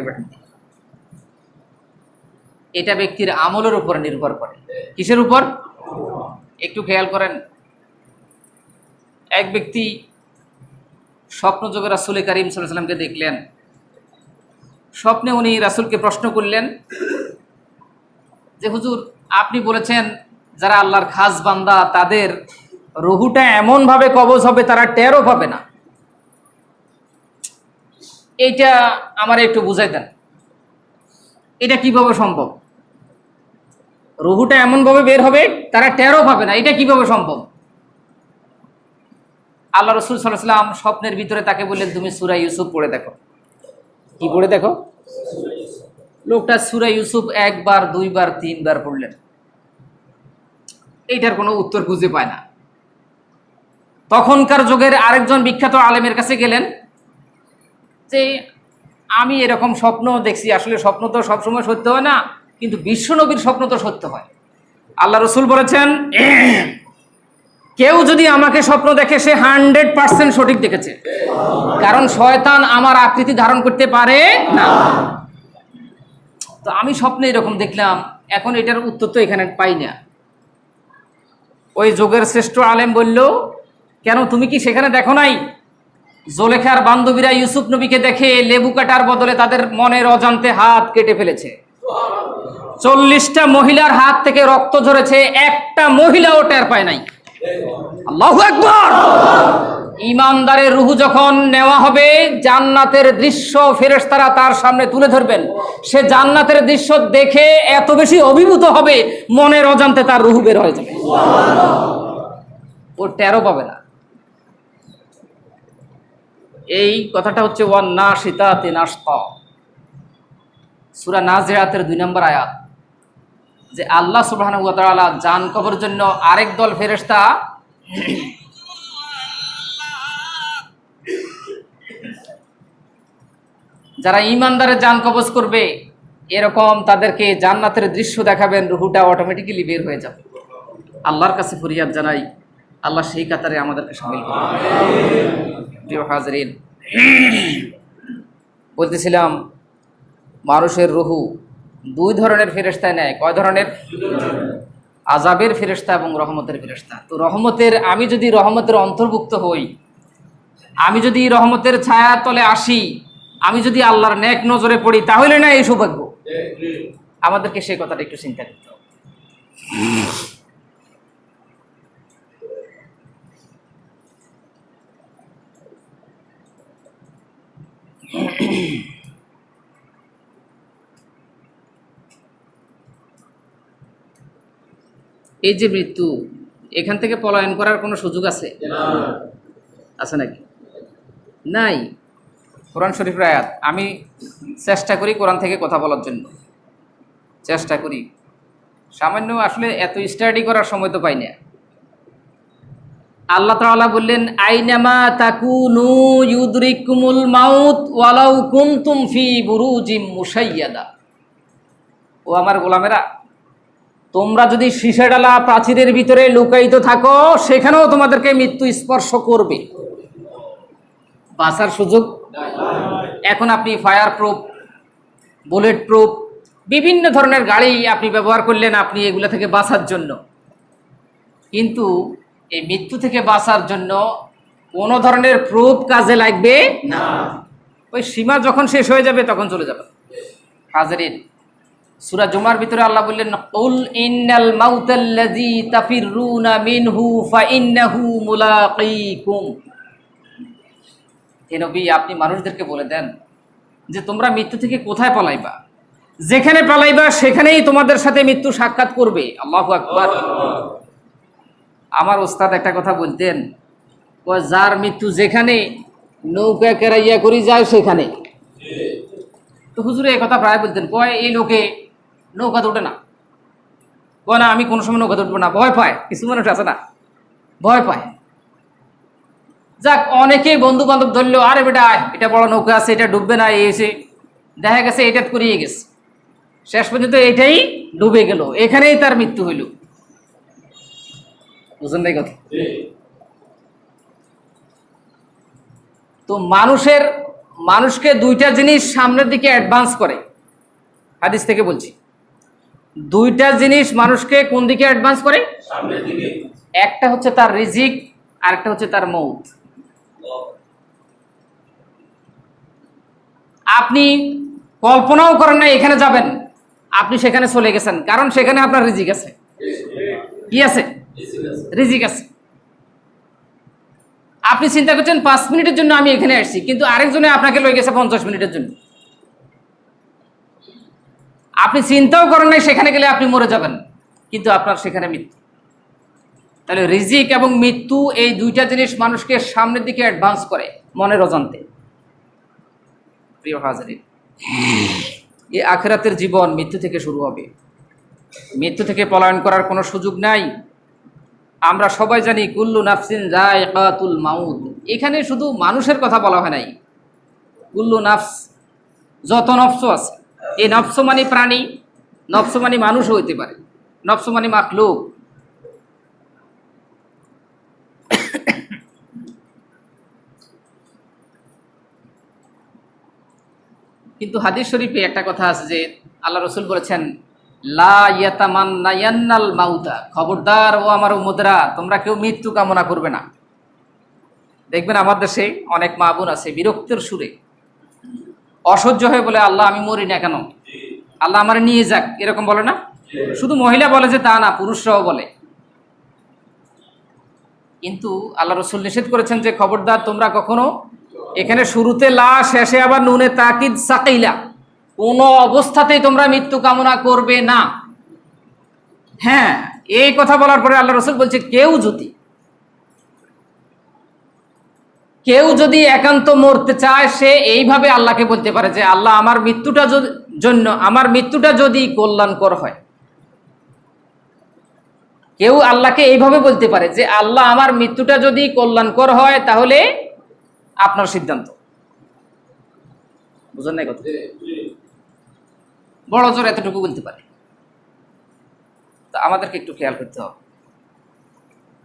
এটা ব্যক্তির আমলের উপর নির্ভর করে। কিসের উপর? একটু খেয়াল করেন, এক ব্যক্তি স্বপ্নযোগে রাসূল করিম সাল্লাল্লাহু আলাইহি ওয়াসাল্লামকে দেখলেন। স্বপ্নে উনি রাসূলকে প্রশ্ন করলেন যে হুজুর, আপনি বলেছেন যারা আল্লাহর খাস বান্দা তাদের রুহুটা এমনভাবে কবজ হবে তারা টেরও পাবে না। এইটা আমার একটু বুঝাই দেন, এটা কিভাবে সম্ভব? রুহুটা এমনভাবে বের হবে তারা টেরও পাবে না, এটা কিভাবে সম্ভব? আল্লাহ রাসূল সাল্লাল্লাহু আলাইহি ওয়াসাল্লাম স্বপ্নের ভিতরে তাকে বললেন তুমি সূরা ইউসুফ পড়ে দেখো। কি পড়ে দেখো? লোকটা সূরা ইউসুফ একবার, দুইবার, তিনবার পড়লেন, এইটার কোনো উত্তর খুঁজে পায় না। তখনকার যুগের আরেকজন বিখ্যাত আলেমের কাছে গেলেন যে আমি এরকম স্বপ্ন দেখছি, আসলে স্বপ্ন তো সবসময় সত্য হয় না, কিন্তু বিশ্বনবীর স্বপ্ন তো সত্য হয়। আল্লাহ রসুল বলেছেন কেউ যদি আমাকে স্বপ্ন দেখে সে 100% সঠিক দেখেছে, কারণ শয়তান আমার আকৃতি ধারণ করতে পারে না। তো আমি স্বপ্নে এরকম দেখলাম, এখন এটার উত্তর তো এখানে পাই না। ওই যুগের শ্রেষ্ঠ আলেম বলল, কেন তুমি কি সেখানে দেখো নাই জোলেখার বান্ধবীরা ইউসুফ নবীকে দেখে লেবু কাটার বদলে তাদের মনের অজান্তে হাত কেটে ফেলেছে? 40টা মহিলার হাত থেকে রক্ত ঝরেছে, একটা মহিলাও টের পায় নাই। আল্লাহু আকবার। ঈমানদারের রূহ যখন নেওয়া হবে, জান্নাতের দৃশ্য ফেরেশতারা তার সামনে তুলে ধরবেন, সে জান্নাতের দৃশ্য দেখে এত বেশি অভিভূত হবে মনের অজান্তে তার রূহ বের হয়ে যাবে, ও টেরও পাবে না। এই কথাটা হচ্ছে ওয়ান নাশিতাতি নাশতা, সূরা নাজিআতের 2 নম্বর আয়াত, যে আল্লাহ সুবহানাহু ওয়া তাআলা জান কবরের জন্য আরেক দল ফেরেশতা যারা ঈমানদারের জান কবজ করবে এরকম তাদেরকে জান্নাতের দৃশ্য দেখাবেন, রুহুটা অটোমেটিক্যালি বের হয়ে যাবে। আল্লাহর কাছে ফরিয়াদ জানাই, আল্লাহ সেই কাতারে আমাদেরকে শামিল করুন। প্রিয় হাজরিন, বলতেছিলাম মানুষের রুহু 2 ধরনের ফেরেশতা নেয়। কয় ধরনের? আযাবের ফেরেশতা এবং রহমতের ফেরেশতা। তো রহমতের, আমি যদি রহমতের অন্তর্ভুক্ত হই, আমি যদি রহমতের ছায়ার তলে আসি, আমি যদি আল্লাহর নেক নজরে পড়ি, তাহলে না এই সৌভাগ্য। আমাদেরকে সেই কথাটা একটু চিন্তা করতে হবে। এই যে মৃত্যু, এখান থেকে পলায়ন করার কোনো সুযোগ আছে? আছে নাকি? নাই। কোরআন শরীফের আয়াত, আমি চেষ্টা করি কোরআন থেকে কথা বলার জন্য, চেষ্টা করি সামান্য, আসলে এত স্টাডি করার সময় তো পাই না। আল্লাহ তাআলা বললেন আইনামা তাকুনু ইউদরিকুমুল মাউত ওয়ালাউ কুনতুম ফি বুরুজিম মুশাইয়াদা। ও আমার গোলামেরা, তোমরা যদি শীষেডালা প্রাচীরের ভিতরে লুকায়িত থাকো, সেখানেও তোমাদেরকে মৃত্যু স্পর্শ করবে, বাঁচার সুযোগ। এখন আপনি ফায়ার প্রুফ, বুলেট প্রুফ, বিভিন্ন ধরনের গাড়ি আপনি ব্যবহার করলেন আপনি এগুলো থেকে বাঁচার জন্য, কিন্তু এই মৃত্যু থেকে বাঁচার জন্য কোনো ধরনের প্রুফ কাজে লাগবে না। ওই সীমা যখন শেষ হয়ে যাবে তখন চলে যাবে। হাজরিন, সূরা জুমার ভিতরে আল্লাহ বললেন, কুল ইন্নাল মাউতাল্লাযী তাফিররুনা মিনহু ফাইন্নাহু মুলাকীকুম। হে নবী, আপনি মানুষদেরকে বলে দেন যে তোমরা মৃত্যু থেকে কোথায় পালাইবা, যেখানে পালাইবা সেখানেই তোমাদের সাথে মৃত্যু সাক্ষাৎ করবে। আল্লাহু আকবার। আমার ওস্তাদ একটা কথা বলতেন, যার মৃত্যু যেখানে নৌকা কেরাইয়া করি যায় সেখানে। তো হুজুরে এই কথা প্রায় বলতেন, কয় এই লোকে নৌকা উঠে না, কয় না আমি কোনো সময় নৌকা উঠবো না, ভয় পায়। কিছু মানুষ আছে না, ভয় পায়। যাক, অনেকেই বন্ধু বান্ধব ধরলো, আরে বেটা এটা বড় নৌকা আছে, এটা ডুববে না, এসে দেখা গেছে এটা করিয়ে গেছে, শেষ পর্যন্ত এটাই ডুবে গেল, এখানেই তার মৃত্যু হইল। বুঝলেন না কথা? তো মানুষকে দুইটা জিনিস সামনের দিকে অ্যাডভান্স করে, হাদিস থেকে বলছি। দুইটা জিনিস মানুষকে কোন দিকে অ্যাডভান্স করে? সামনের দিকে। একটা হচ্ছে তার রিজিক, আর একটা হচ্ছে তার মৌত। আপনি কল্পনাও করেন না এখানে যাবেন, আপনি সেখানে চলে গেছেন, কারণ সেখানে আপনার রিজিক আছে। কি আছে? রিজিক আছে। আপনি চিন্তা করছেন 5 মিনিটের জন্য আমি এখানে আসছি, কিন্তু আরেকজনে আপনাকে লয়ে গেছে 50 মিনিটের জন্য। আপনি চিন্তাও করেন নাই সেখানে গেলে আপনি মরে যাবেন, কিন্তু আপনার সেখানে মৃত্যু। তাহলে রিজিক এবং মৃত্যু, এই দুইটা জিনিস মানুষকে সামনের দিকে অ্যাডভান্স করে মনের অজান্তে। প্রিয় হাজরিন, এই আখিরাতের জীবন মৃত্যু থেকে শুরু হবে। মৃত্যু থেকে পলায়ন করার কোনো সুযোগ নাই। আমরা সবাই জানি কুল্লু নাফসিন যায়কাতুল মাউত। এখানে শুধু মানুষের কথা বলা হয় নাই, কুল্লু নাফস, যত নফস আছে, এই নফস মানে প্রাণী, নফস মানে মানুষও হইতে পারে, নফস মানে মাখলুক। কিন্তু হাদিস শরীফে একটা কথা আছে যে আল্লাহ রসুল বলেছেন, লা ইয়াতামান্নায়ান্নাল মাউতা, খবরদার ও আমার উম্মতরা, তোমরা কেউ মৃত্যু কামনা করবে না। দেখবেন আমার দেশে অনেক মা বোন আছে বিরক্তের সুরে, অসহ্য হয়ে বলে, আল্লাহ আমি মরি না কেন, আল্লাহ আমার নিয়ে যাক, এরকম বলে না? শুধু মহিলা বলে যে তা না, পুরুষরাও বলে। কিন্তু আল্লাহ রসুল নিষেধ করেছেন যে খবরদার তোমরা কখনো এখানে শুরুতে লা, শেষে আবার নুনে তাকিদ সাকিলা, কোনো অবস্থাতেই তোমরা মৃত্যু কামনা করবে না। হ্যাঁ, এই কথা বলার পরে আল্লাহ রসুল বলছে, কেউ যদি একান্ত মরতে চায়, সে এইভাবে আল্লাহকে বলতে পারে যে আল্লাহ আমার মৃত্যুটা যদি কল্যাণকর হয়। কেউ আল্লাহকে এইভাবে বলতে পারে যে আল্লাহ আমার মৃত্যুটা যদি কল্যাণকর হয় তাহলে আপনার সিদ্ধান্ত। বুঝলেন না কথা? বড় জোর এতটুকু বলতে পারে। তো আমাদেরকে একটু খেয়াল করতে হবে।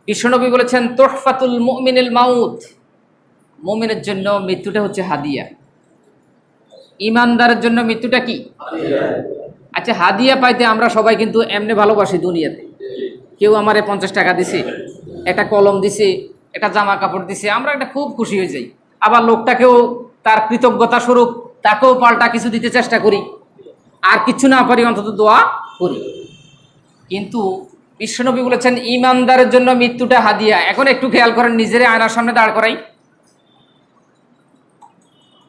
বিশ্বনবী বলেছেন, তুহফাতুল মুমিনিল মাউত, মুমিনের জন্য মৃত্যুটা হচ্ছে হাদিয়া। ইমানদারের জন্য মৃত্যুটা কি? আচ্ছা, হাদিয়া পাইতে আমরা সবাই কিন্তু এমনি ভালোবাসি দুনিয়াতে। কেউ আমারে 50 টাকা দিছে, একটা কলম দিছে, একটা জামা কাপড় দিছে, আমরা একটা খুব খুশি হয়ে যাই। আবার লোকটাকেও তার কৃতজ্ঞতা স্বরূপ তাকেও পাল্টা কিছু দিতে চেষ্টা করি, আর কিছু না পারি অন্তত দোয়া করি। কিন্তু বিশ্বনবী বলেছেন ইমানদারের জন্য মৃত্যুটা হাদিয়া। এখন একটু খেয়াল করেন, নিজেরে আয়নার সামনে দাঁড় করাই।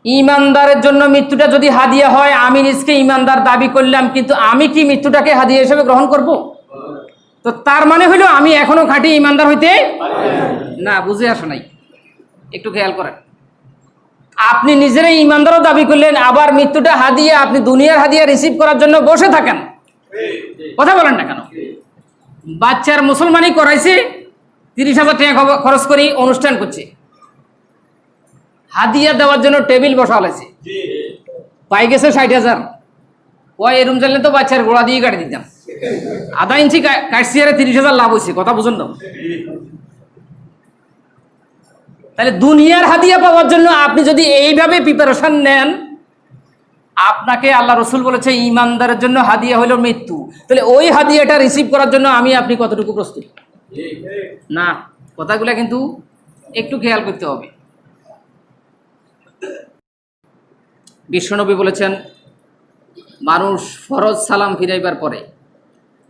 ইমানদারের জন্য মৃত্যুটা যদি হাদিয়া হয়, আমি নিজকে ইমানদার দাবি করলাম, কিন্তু আমি কি মৃত্যুটাকে হাদিয়া হিসেবে গ্রহণ করব? তো তার মানে হইল আমি এখনো খাঁটি ইমানদার হইতে না। বুঝে আসো নাই? একটু খেয়াল করেন। আপনি নিজেরাই ইমানদারও দাবি করলেন, আবার মৃত্যুটা হাদিয়া, আপনি দুনিয়ার হাদিয়া রিসিভ করার জন্য বসে থাকেন। কথা বলেন না কেন? বাচ্চার মুসলমানি করাইছে, 30,000 টাকা খরচ করি অনুষ্ঠান করছে, হাদিয়া দেওয়ার জন্য টেবিল বসা হয়েছে, পাই গেছে 60,000। ওই এরম জানলে তো বাচ্চার গোড়া দিয়ে কাটি দিতাম। আধা ইঞ্চি কাটছি, আরে 30,000 লাভ হয়েছে। কথা বুঝুন না? তাহলে দুনিয়ার হাদিয়া পাওয়ার জন্য আপনি যদি এইভাবে প্রিপারেশন নেন, আপনাকে আল্লাহ রসুল বলেছে ইমানদারের জন্য হাদিয়া হলো মৃত্যু, তাহলে ওই হাদিয়াটা রিসিভ করার জন্য আমি আপনি কতটুকু প্রস্তুত? না, কথাগুলো কিন্তু একটু খেয়াল করতে হবে। বিশ্বনবী বলেছেন, মানুষ ফরজ সালাম ফিরাইবার পরে,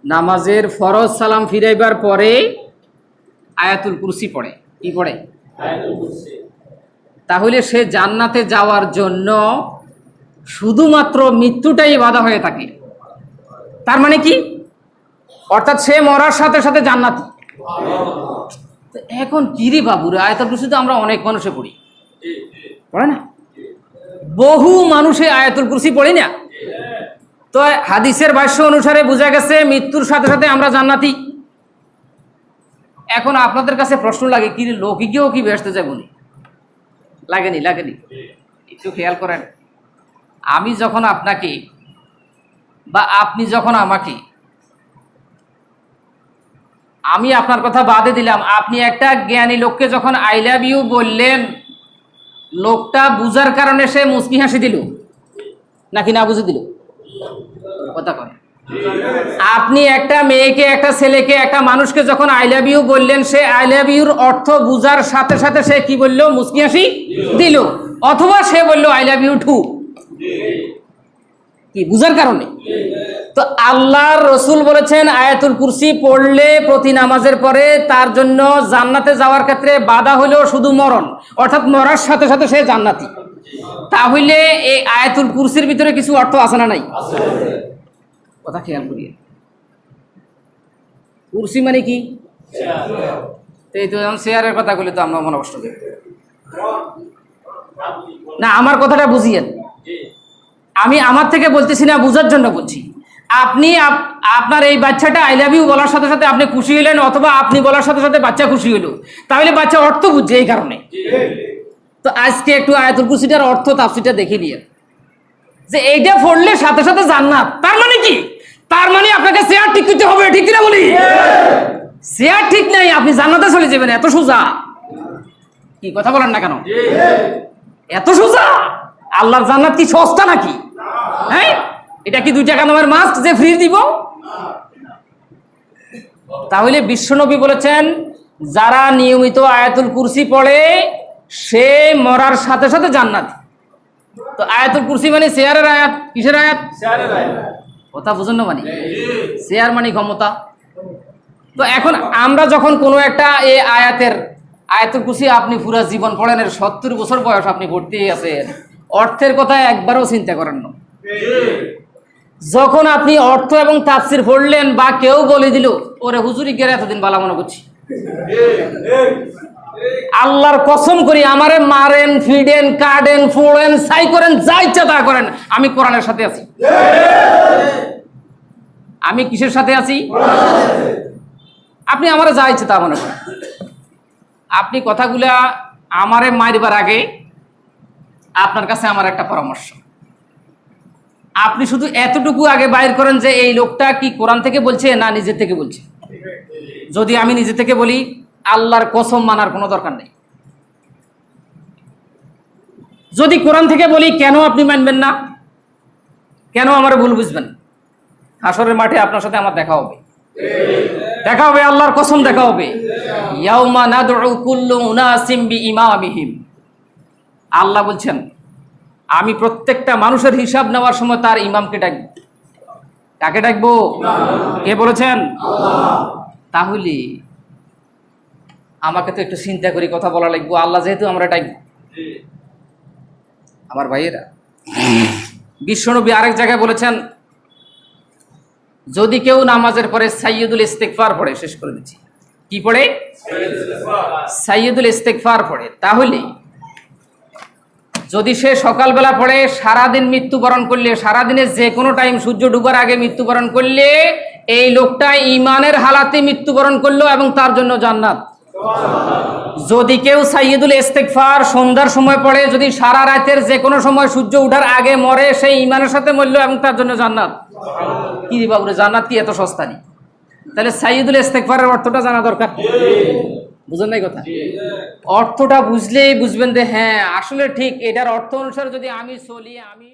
নামাজের ফরজ সালাম ফিরাইবার পরে আয়াতুল কুরসি পড়ে। কি পড়ে? তাহলে সে জান্নাতে যাওয়ার জন্য শুধুমাত্র মৃত্যুটাই বাধা হয়ে থাকে। তার মানে কি? অর্থাৎ সে মরার সাথে সাথে জান্নাতি। এখন কিরে বাবুরে, আয়াতুল কুরসি তো আমরা অনেক মানুষে পড়ি, পড়ে না? বহু মানুষে আয়াতুল কুরসি পড়ি না। তো হাদিসের ভাষ্য অনুসারে বোঝা গেছে মৃত্যুর সাথে সাথে আমরা জান্নাতি। এখন আপনাদের কাছে প্রশ্ন লাগে, কি লৌকিকেও কি বেহেশতে যাবনি? লাগেনি? একটু খেয়াল করেন। আমি যখন আপনাকে বা আপনি যখন আমাকে, আমি আপনার কথা বাদে দিলাম, আপনি একটা জ্ঞানী লোককে যখন আই লাভ ইউ বললেন, লোকটা বুঝার কারণে সে মুচকি হাসি দিল নাকি না বুঝে দিল? কথা কন। আপনি একটা মেয়েকে, একটা ছেলেকে, একটা মানুষকে যখন আই লাভ ইউ বললেন, সে আই লাভ ইউর অর্থ বুঝার সাথে সাথে সে কি বলল? মুচকি হাসি দিল। অথবা সে বলল আই লাভ ইউ টু, কি বুঝার কারণে। তো আল্লাহর রসুল বলেছেন আয়াতুল কুরসি পড়লে প্রতি নামাজের পরে তার জন্য জান্নাতে যাওয়ার ক্ষেত্রে বাধা হলো শুধু মরণ, অর্থাৎ মরার সাথে সাথে সে জান্নাতি। তাহলে এই আয়াতুল কুরসির ভিতরে কিছু অর্থ আছে না নাই? কথা খেয়াল করিয়ে। কুরসি মানে কি? এই তো শেয়ারের কথা বলে তো আমরা মনে কষ্ট করি না। আমার কথাটা বুঝিয়েন। আমি আমার থেকে বলতেছি না, বুঝার জন্য বলছি। আপনি আপনার এই বাচ্চাটা আই লাভ ইউ বলার সাথে সাথে আপনি খুশি হলেন, অথবা আপনি বলার সাথে সাথে বাচ্চা খুশি হলো, তাহলে বাচ্চা অর্থ বুঝছে এই কারণে। তো আজকে একটু আয়াতুল কুরসিটার অর্থ তাফসীরটা দেখে নিয়ে, যে এইটা পড়লে সাথে সাথে জান্নাত, তার মানে কি? তার মানে আপনাকে চেয়ার ঠিক করতে হবে, ঠিক কিনা বলি? চেয়ার ঠিক নাই, আপনি জান্নাতে চলে যাবেন, এত সোজা। কি কথা বলেন না কেন? এত সোজা? আল্লাহর জান্নাত কি সস্তা নাকি? হ্যাঁ, এটা কি 2 টাকা দামের মাস্ক যে ফ্রি দিব? তাহলে বিশ্বনবী বলেছেন, যারা নিয়মিত আয়াতুল কুরসি পড়ে সে মরার সাথে সাথে জান্নাতি। তো আয়াতুল কুরসি মানে শেয়ারের আয়াত। কিসের আয়াত? শেয়ারের আয়াত। কথা বুঝুন না? মানে শেয়ার মানে ক্ষমতা। তো এখন আমরা যখন কোনো একটা এই আয়াতুল কুরসি আপনি পুরো জীবন পড়েন, 70 বছর বয়স আপনি ভর্তি আছেন, অর্থের কথা একবারও চিন্তা করেন না। যখন আপনি অর্থ এবং তাফসীর পড়লেন, বা কেউ বলে দিল, ওরে হুজুরি গেরে এতদিন বালা মনে করছি, আল্লাহর কসম করি, আমারে মারেন, ফিডেন, কাটেন, ফোড়েন, ছাই করেন, যা ইচ্ছা তা করেন, আমি কোরআনের সাথে আছি। আমি কিসের সাথে আছি? আপনি আমারে যা ইচ্ছা তা মনে করেন। আপনি কথাগুলা আমারে মারবার আগে আপনার কাছে আমার একটা পরামর্শ, আপনি শুধু এতটুকু আগে বাইর করেন যে এই লোকটা কি কোরআন থেকে বলছে না নিজে থেকে বলছে। যদি আমি নিজে থেকে বলি, আল্লাহর কসম মানার কোনো দরকার নেই। যদি কোরআন থেকে বলি, কেন আপনি মানবেন না? কেন আমার ভুল বুঝবেন? হাসরের মাঠে আপনার সাথে আমার দেখা হবে, দেখা হবে, আল্লাহর কসম দেখা হবে। ইয়াউমা নাদউ কুল্লু উনাসিম বিইমামিহিম। আল্লাহ বলছেন, আমি প্রত্যেকটা মানুষের হিসাব নেওয়ার সময় তার ইমামকে ডাকবো। কাকে ডাকবো? কে বলেছেন? আল্লাহ। তাহলে আমাকে তো একটু চিন্তা করি কথা বলা লাগবো। আল্লাহ যেহেতু আমরা ডাকবো, আমার ভাইয়েরা, বিশ্বনবী আরেক জায়গায় বলেছেন, যদি কেউ নামাজের পরে সাইয়্যিদুল ইস্তিগফার পড়ে, শেষ করে দিচ্ছি, কি পড়ে? সাইয়্যিদুল ইস্তিগফার পড়ে, তাহলে যদি সে সকালবেলা পড়ে, সারাদিন মৃত্যুবরণ করলে, সারাদিনে যে কোনো টাইম সূর্য ডুবার আগে মৃত্যুবরণ করলে, এই লোকটা ইমানের হালাতে মৃত্যুবরণ করলো এবং তার জন্য জান্নাত। যদি কেউ সাইয়্যিদুল ইস্তিগফার সন্ধ্যার সময় পড়ে, যদি সারা রাতের যে কোনো সময় সূর্য ওঠার আগে মরে, সেই ইমানের সাথে মরলো এবং তার জন্য জান্নাত। কি রে বাবুরে, জান্নাত কি এত সস্তা নেই? তাহলে সাইয়্যিদুল ইস্তিগফারের অর্থটা জানা দরকার। বুঝেন নাই কথা? অর্থটা বুঝলেই বুঝবেন যে হ্যাঁ আসলে ঠিক, এটার অর্থ অনুসারে যদি আমি চলি, আমি